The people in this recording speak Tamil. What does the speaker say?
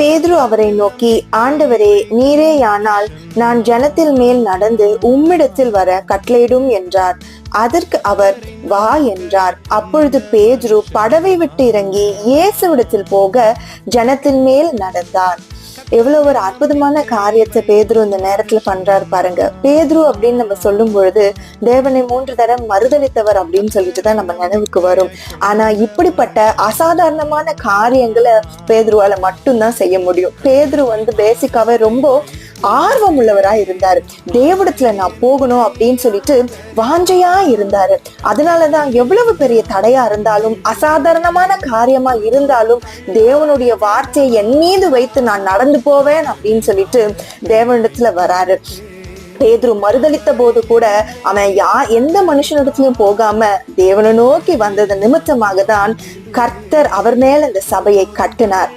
பேதுரு அவரை நோக்கி, ஆண்டவரே, நீரேயானால் நான் ஜனத்தில் மேல் நடந்து உம்மிடத்தில் வர கட்டளையிடும் என்றார். அதற்கு அவர், வா என்றார். அப்பொழுது பேதுரு படவை விட்டு இறங்கி இயேசுவிடத்தில் போக ஜனத்தின் மேல் நடந்தார். எவ்வளவு ஒரு அற்புதமான காரியத்தை பேதுரு இந்த நேரத்துல பண்றாரு பாருங்க. பேதுரு அப்படின்னு நம்ம சொல்லும் பொழுது தேவனை 3 தடவை மறுதளித்தவர் அப்படின்னு சொல்லிட்டுதான் நம்ம நினைவுக்கு வரும். ஆனா இப்படிப்பட்ட அசாதாரணமான காரியங்களை பேதுருவால மட்டும்தான் செய்ய முடியும். பேதுரு பேசிக்காவே ரொம்ப ஆர்வம் உள்ளவரா இருந்தாரு. தேவடத்துல நான் போகணும் அப்படின்னு சொல்லிட்டு வாஞ்சையா இருந்தாரு. அதனாலதான் எவ்வளவு பெரிய தடையா இருந்தாலும், அசாதாரணமான காரியமா இருந்தாலும், தேவனுடைய வார்த்தையை என் மீது வைத்து நான் நடந்து போவேன் அப்படின்னு சொல்லிட்டு தேவனிடத்துல வராரு. பேதுரு மறுதளித்த போது கூட அவன் எந்த மனுஷனிடத்திலும் போகாம தேவனை நோக்கி வந்தது நிமித்தமாக தான் கர்த்தர் அவர் மேல இந்த சபையை கட்டினார்.